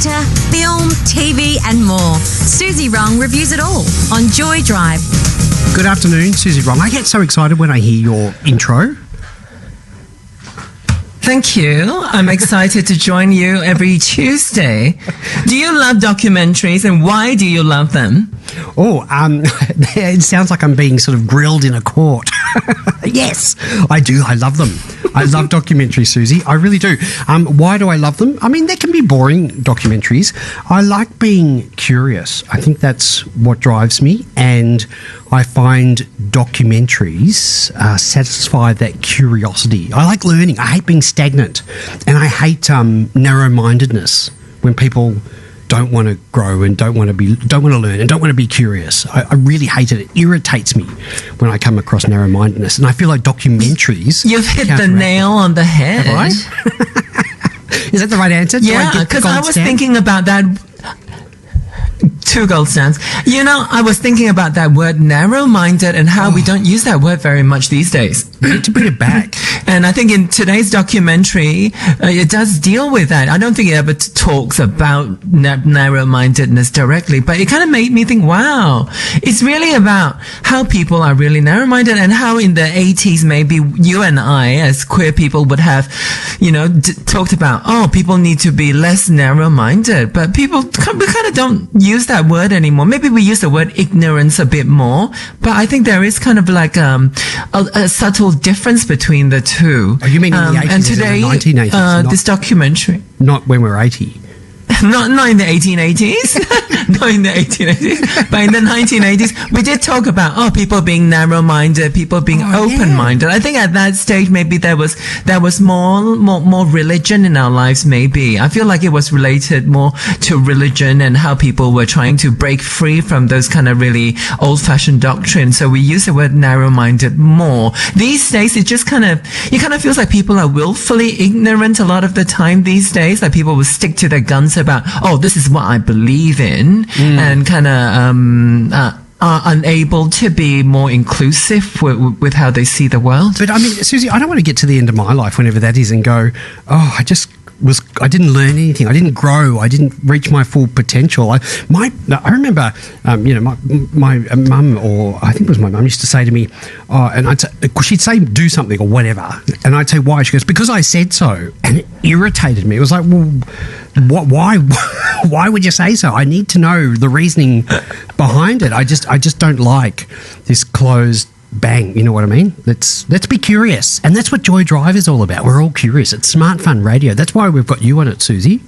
theatre, film, TV and more. Suzy Rong reviews it all on Joy Drive. Good afternoon, Suzy Rong. I get so excited when I hear your intro. Thank you. I'm excited to join you every Tuesday. Do you love documentaries, and why do you love them? It sounds like I'm being sort of grilled in a court. Yes, I do. I love them. I love documentaries, Suzy. I really do. Why do I love them? I mean, there can be boring documentaries. I like being curious. I think that's what drives me, and I find documentaries satisfy that curiosity. I like learning. I hate being stagnant, and I hate narrow-mindedness when people don't want to grow and don't want to learn and don't want to be curious. I really hate it. It irritates me when I come across narrow-mindedness, and I feel like documentaries. You've hit the nail on the head. Have I? Is that the right answer? Yeah, because I was thinking about that. 2 gold stands. You know, I was thinking about that word narrow-minded and how we don't use that word very much these days. We need to bring it back. And I think in today's documentary, it does deal with that. I don't think it ever talks about narrow-mindedness directly, but it kind of made me think, wow, it's really about how people are really narrow-minded, and how in the 80s maybe you and I as queer people would have, you know, talked about, people need to be less narrow-minded, but we kind of don't use that word anymore. Maybe we use the word ignorance a bit more, but I think there is kind of like a subtle difference between the two. Oh, you mean in the 80s and today, and the 1980s? This documentary. Not when we're 80. Not in the 1880s, not in the 1880s, but in the 1980s, we did talk about people being narrow-minded, people being open-minded. I think at that stage maybe there was more religion in our lives. Maybe I feel like it was related more to religion and how people were trying to break free from those kind of really old-fashioned doctrines. So we use the word narrow-minded more. These days, it kind of feels like people are willfully ignorant a lot of the time these days. Like people will stick to their guns about, this is what I believe in, and kind of are unable to be more inclusive with how they see the world. But I mean, Suzy, I don't want to get to the end of my life, whenever that is, and go, I didn't learn anything. I didn't grow. I didn't reach my full potential. I remember, my mum, or I think it was my mum, used to say to me, and she'd say do something or whatever, and I'd say why. She goes, because I said so, and it irritated me. It was like, well, why would you say so? I need to know the reasoning behind it. I just don't like this closed bang, you know what I mean? Let's be curious. And that's what Joy Drive is all about. We're all curious. It's smart fun radio. That's why we've got you on it, Suzy.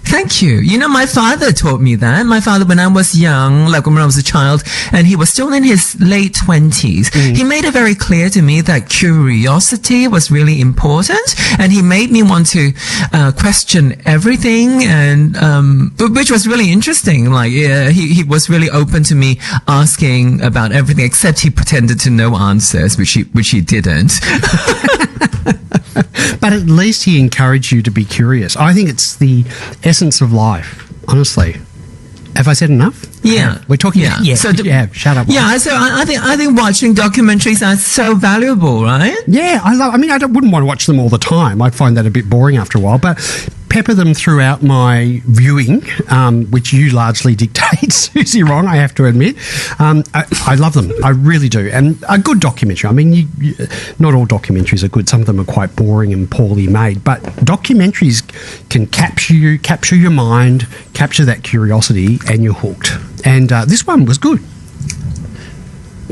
Thank you. You know, my father taught me that. My father, when I was young, like when I was a child, and he was still in his late 20s, he made it very clear to me that curiosity was really important, and he made me want to question everything, and which was really interesting. Like, he was really open to me asking about everything, except he pretended to know answers, which he didn't. But at least he encouraged you to be curious. I think it's the essence of life, honestly. Have I said enough? Yeah. We're talking... Yeah. Shut up. Yeah, so I think watching documentaries are so valuable, right? Yeah, I wouldn't want to watch them all the time. I'd find that a bit boring after a while, but pepper them throughout my viewing, which you largely dictate, Suzy Rong, I have to admit. I love them. I really do. And a good documentary. I mean, not all documentaries are good. Some of them are quite boring and poorly made, but documentaries can capture your mind, capture that curiosity, and you're hooked. And this one was good.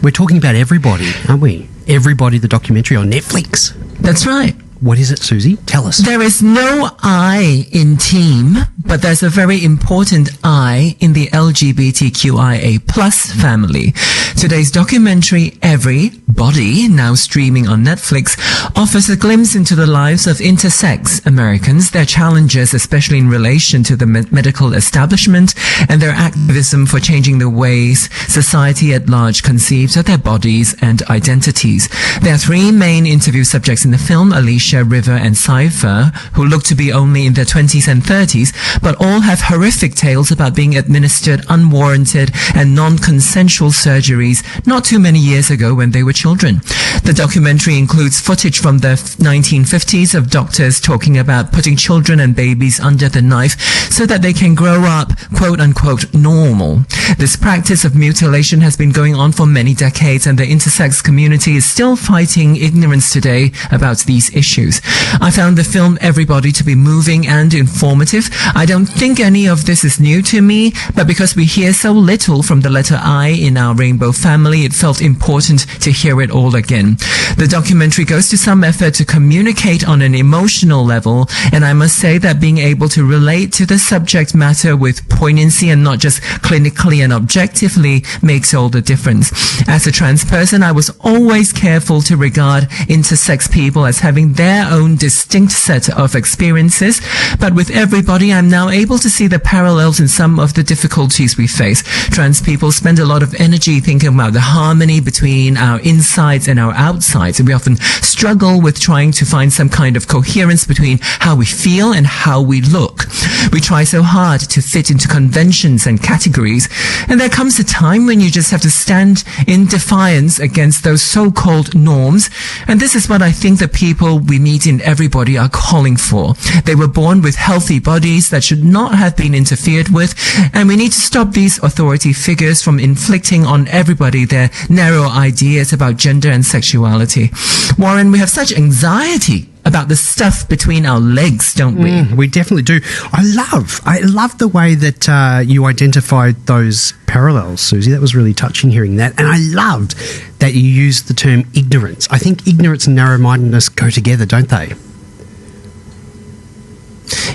We're talking about Everybody, aren't we? Everybody, the documentary on Netflix. That's right. What is it, Suzy? Tell us. There is no I in team, but there's a very important I in the LGBTQIA plus family. Today's documentary, Everybody, now streaming on Netflix, offers a glimpse into the lives of intersex Americans, their challenges, especially in relation to the medical establishment, and their activism for changing the ways society at large conceives of their bodies and identities. There are 3 main interview subjects in the film: Alicia, River, and Cypher, who look to be only in their 20s and 30s, but all have horrific tales about being administered unwarranted and non-consensual surgeries not too many years ago when they were children. The documentary includes footage from the 1950s of doctors talking about putting children and babies under the knife so that they can grow up, quote unquote, normal. This practice of mutilation has been going on for many decades, and the intersex community is still fighting ignorance today about these issues. I found the film Everybody to be moving and informative. I don't think any of this is new to me, but because we hear so little from the letter I in our rainbow family, it felt important to hear it all again. The documentary goes to some effort to communicate on an emotional level, and I must say that being able to relate to the subject matter with poignancy and not just clinically and objectively makes all the difference. As a trans person, I was always careful to regard intersex people as having their own distinct set of experiences, but with Everybody, I'm now able to see the parallels in some of the difficulties we face. Trans people spend a lot of energy thinking about the harmony between our insides and our outsides, and we often struggle with trying to find some kind of coherence between how we feel and how we look. We try so hard to fit into conventions and categories, and there comes a time when you just have to stand in defiance against those so-called norms, and this is what I think the people we meet in Everybody are calling for. They were born with healthy bodies that should not have been interfered with, and we need to stop these authority figures from inflicting on everybody their narrow ideas about gender and sexuality. Warren, we have such anxiety about the stuff between our legs, don't we? We definitely do. I love the way that you identified those parallels, Suzy. That was really touching hearing that. And I loved that you used the term ignorance. I think ignorance and narrow-mindedness go together, don't they?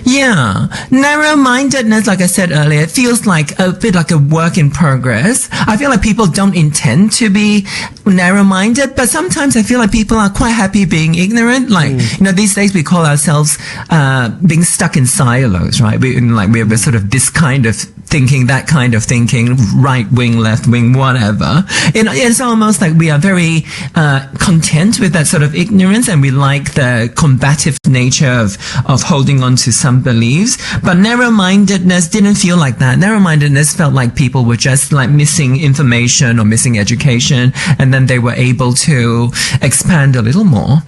Yeah. Narrow-mindedness, like I said earlier, it feels like a bit like a work in progress. I feel like people don't intend to be narrow-minded, but sometimes I feel like people are quite happy being ignorant. Like, these days we call ourselves being stuck in silos, right? We're sort of this kind of thinking, that kind of thinking, right wing, left wing, whatever. It's almost like we are very content with that sort of ignorance, and we like the combative nature of holding on to some beliefs. But narrow-mindedness didn't feel like that. Narrow-mindedness felt like people were just like missing information or missing education, and then they were able to expand a little more.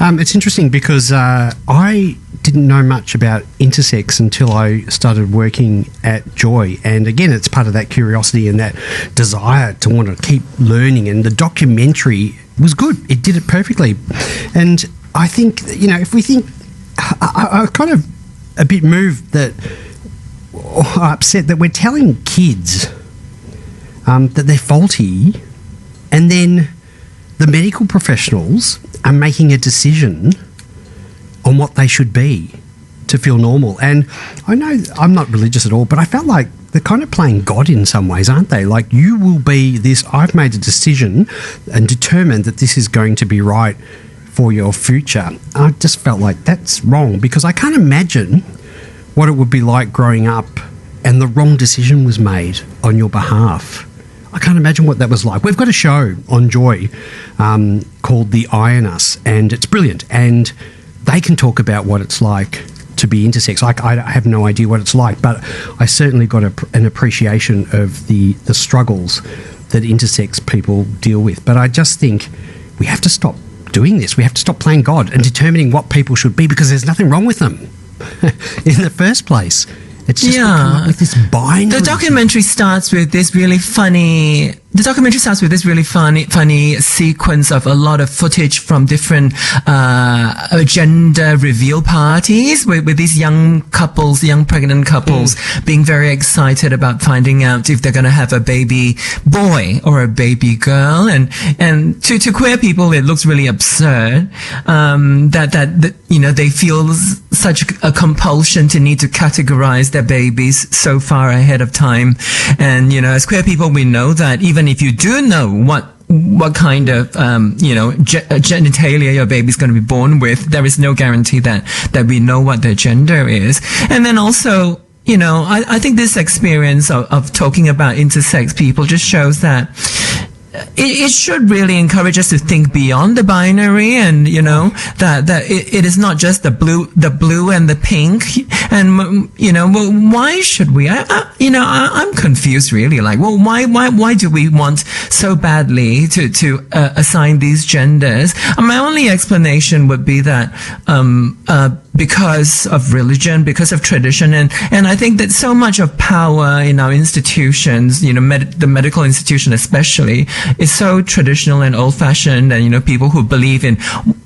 It's interesting because I didn't know much about intersex until I started working at Joy, and again, it's part of that curiosity and that desire to want to keep learning, and the documentary was good. It did it perfectly. And I think, if we think, I kind of a bit moved that, or upset that we're telling kids that they're faulty, and then the medical professionals are making a decision on what they should be to feel normal. And I know I'm not religious at all, but I felt like they're kind of playing God in some ways, aren't they? Like, you will be this, I've made a decision and determined that this is going to be right for your future. I just felt like that's wrong, because I can't imagine what it would be like growing up and the wrong decision was made on your behalf. I can't imagine what that was like. We've got a show on Joy called The Eye in Us, and it's brilliant, and they can talk about what it's like to be intersex. I have no idea what it's like, but I certainly got an appreciation of the struggles that intersex people deal with. But I just think we have to stop doing this. We have to stop playing God and determining what people should be, because there's nothing wrong with them in the first place. It's just come up with this binary. The documentary starts with this really funny sequence of a lot of footage from different gender reveal parties with these young pregnant couples being very excited about finding out if they're going to have a baby boy or a baby girl. And to queer people, it looks really absurd that they feel such a compulsion to need to categorize their babies so far ahead of time. And, as queer people, we know that even if you do know what kind of, genitalia your baby's going to be born with, there is no guarantee that we know what their gender is. And then also, I think this experience of talking about intersex people just shows that it should really encourage us to think beyond the binary, and that it is not just the blue and the pink, And, well, why should we? I'm confused really. Like, well, why do we want so badly to assign these genders? And my only explanation would be that, because of religion, because of tradition, and I think that so much of power in our institutions, the medical institution especially, is so traditional and old-fashioned, and people who believe in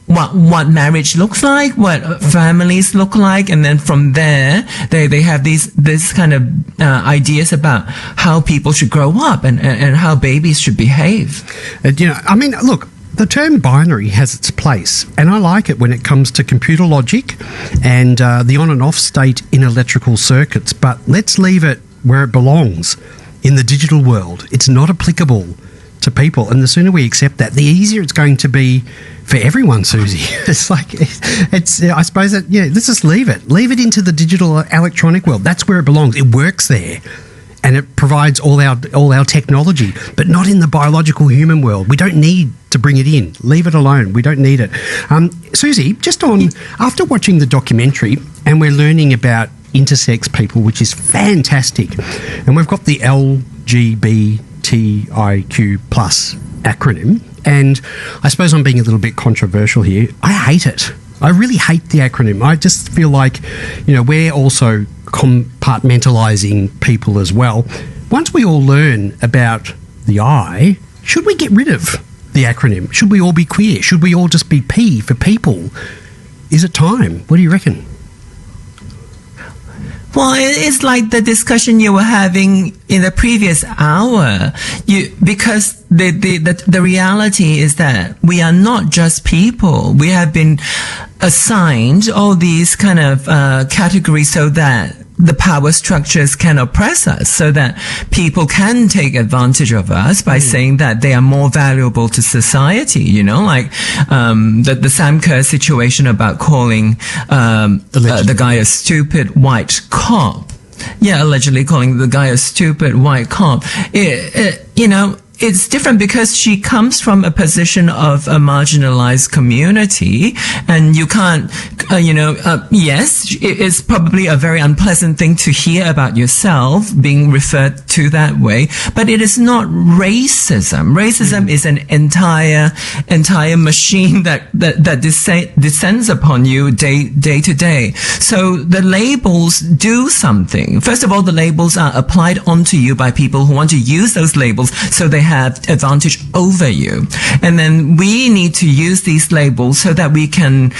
what marriage looks like, what families look like, and then from there they have this kind of ideas about how people should grow up and how babies should behave. Look, the term binary has its place, and I like it when it comes to computer logic and the on and off state in electrical circuits, but let's leave it where it belongs, in the digital world. It's not applicable to people, and the sooner we accept that, the easier it's going to be for everyone, Suzy. I suppose that, let's just leave it into the digital electronic world. That's where it belongs. It works there. And it provides all our technology, but not in the biological human world. We don't need to bring it in. Leave it alone. We don't need it. Suzy, after watching the documentary, and we're learning about intersex people, which is fantastic, and we've got the LGBTIQ+ acronym, and I suppose I'm being a little bit controversial here. I hate it. I really hate the acronym. I just feel like, we're also compartmentalising people as well. Once we all learn about the I, should we get rid of the acronym? Should we all be queer? Should we all just be P for people? Is it time? What do you reckon? Well, it's like the discussion you were having in the previous hour. Because the reality is that we are not just people. We have been assigned all these kind of categories so that the power structures can oppress us, so that people can take advantage of us by saying that they are more valuable to society, like the Sam Kerr situation about calling the guy a stupid white cop. Yeah, allegedly calling the guy a stupid white cop. It's different because she comes from a position of a marginalized community, and you can't, yes, it's probably a very unpleasant thing to hear about yourself being referred to that way, but it is not racism. Racism is an entire machine that descends upon you day to day. So the labels do something. First of all, the labels are applied onto you by people who want to use those labels so they have advantage over you. And then we need to use these labels so that we can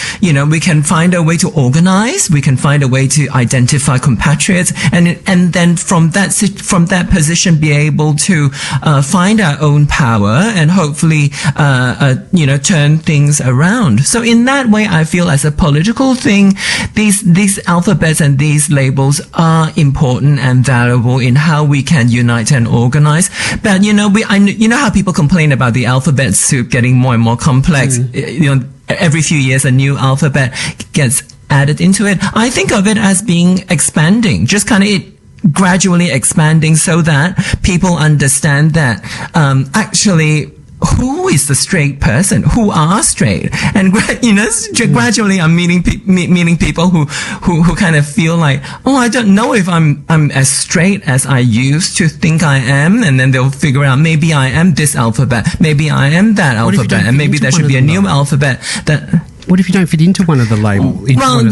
find a way to organize, we can find a way to identify compatriots, and then from that position be able to find our own power and hopefully turn things around. So in that way, I feel as a political thing, these alphabets and these labels are important and valuable in how we can unite and organize. But how people complain about the alphabet soup getting more and more complex. Every few years a new alphabet gets added into it. I think of it as being expanding, just kind of gradually expanding so that people understand that actually who is the straight person, who are straight, and gradually I'm meeting people who kind of feel like, I don't know if I'm as straight as I used to think I am, and then they'll figure out maybe I am this alphabet, maybe I am that alphabet, and maybe there should be a new alphabet that. What if you don't fit into one of the labels? Well,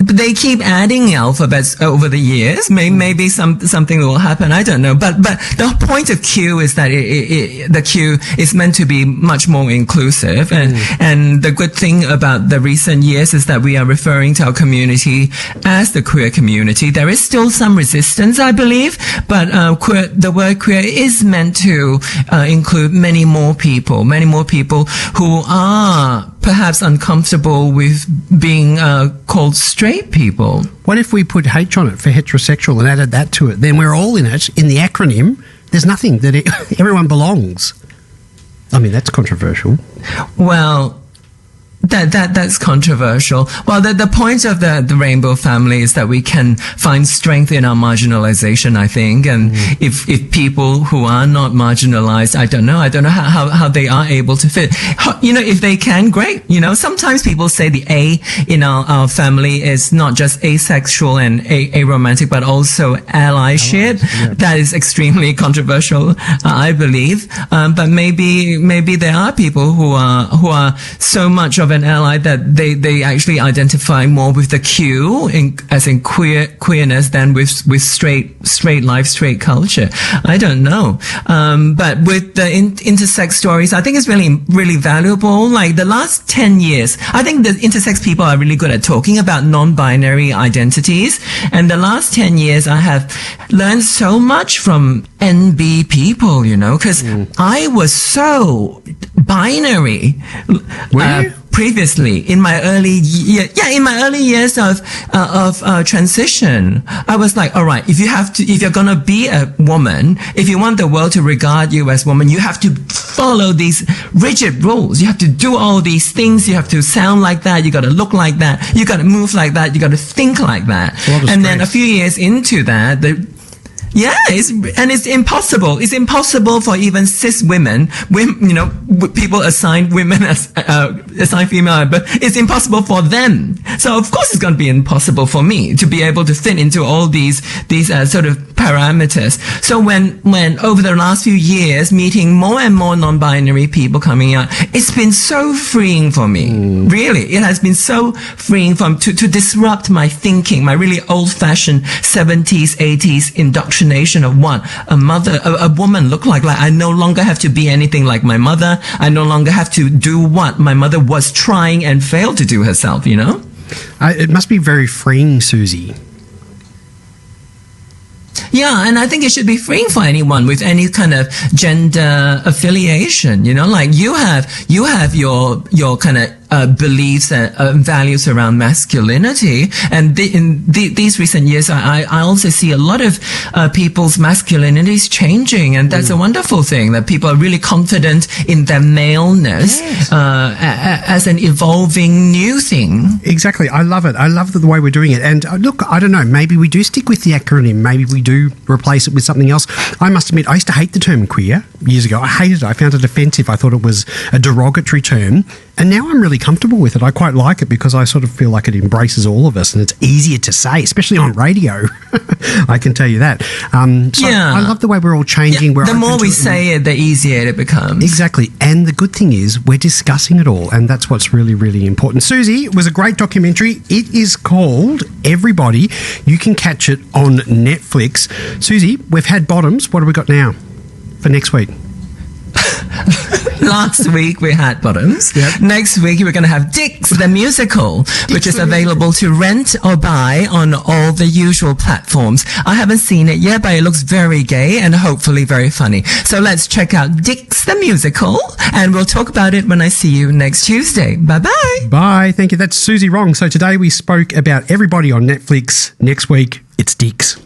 they keep adding alphabets over the years. Maybe something will happen. I don't know. But the point of Q is that the Q is meant to be much more inclusive. And the good thing about the recent years is that we are referring to our community as the queer community. There is still some resistance, I believe, but the word queer is meant to include many more people who are perhaps uncomfortable with being called straight people. What if we put H on it for heterosexual and added that to it? Then we're all in it, in the acronym. There's nothing that everyone belongs. I mean, that's controversial. Well, That's controversial. Well, the point of the rainbow family is that we can find strength in our marginalization, I think. And if people who are not marginalized, I don't know how they are able to fit. If they can, great. Sometimes people say the A in our family is not just asexual and aromantic, but also allyship. Yeah. That is extremely controversial, I believe. But maybe there are people who are so much of an ally that they actually identify more with the Q as in queerness than with straight life, straight culture. I don't know. But with the intersex stories, I think it's really valuable. Like the last 10 years, I think the intersex people are really good at talking about non-binary identities. And the last 10 years, I have learned so much from NB people, because I was so binary. Previously, in my early years of transition, I was like, all right, if you're gonna be a woman, if you want the world to regard you as woman, you have to follow these rigid rules. You have to do all these things. You have to sound like that. You gotta look like that. You gotta move like that. You gotta think like that. And then a few years into that, it's impossible. It's impossible for even cis women, people assigned women as assigned female, but it's impossible for them. So of course it's going to be impossible for me to be able to fit into all these sort of parameters. So when over the last few years, meeting more and more non-binary people coming out, it's been so freeing for me. Really, it has been so freeing to disrupt my thinking, my really old-fashioned 70s, 80s indoctrination of what a woman looked like. Like I no longer have to be anything like my mother. I no longer have to do what my mother was trying and failed to do herself, It must be very freeing, Suzy. Yeah, and I think it should be free for anyone with any kind of gender affiliation. Like you have your kind of beliefs and values around masculinity, and in these recent years, I also see a lot of people's masculinities changing, and that's a wonderful thing. That people are really confident in their maleness as an evolving new thing. Exactly, I love it. I love the way we're doing it. And look, I don't know. Maybe we do stick with the acronym. Maybe we do replace it with something else. I must admit, I used to hate the term queer years ago. I hated it. I found it offensive. I thought it was a derogatory term. And now I'm really comfortable with it. I quite like it because I sort of feel like it embraces all of us and it's easier to say, especially on radio. I can tell you that. I love the way we're all changing. The more we say it, the easier it becomes. Exactly. And the good thing is we're discussing it all, and that's what's really, really important. Suzy, it was a great documentary. It is called Everybody. You can catch it on Netflix. Suzy, we've had bottoms. What have we got now for next week? Last week we had bottoms. Yep. Next week we're going to have Dicks the Musical, which is available to rent or buy on all the usual platforms. I haven't seen it yet, but it looks very gay and hopefully very funny. So let's check out Dicks the Musical, and we'll talk about it when I see you next Tuesday. Bye-bye. Bye. Thank you. That's Suzy Wrong. So today we spoke about Everybody on Netflix. Next week, it's Dicks.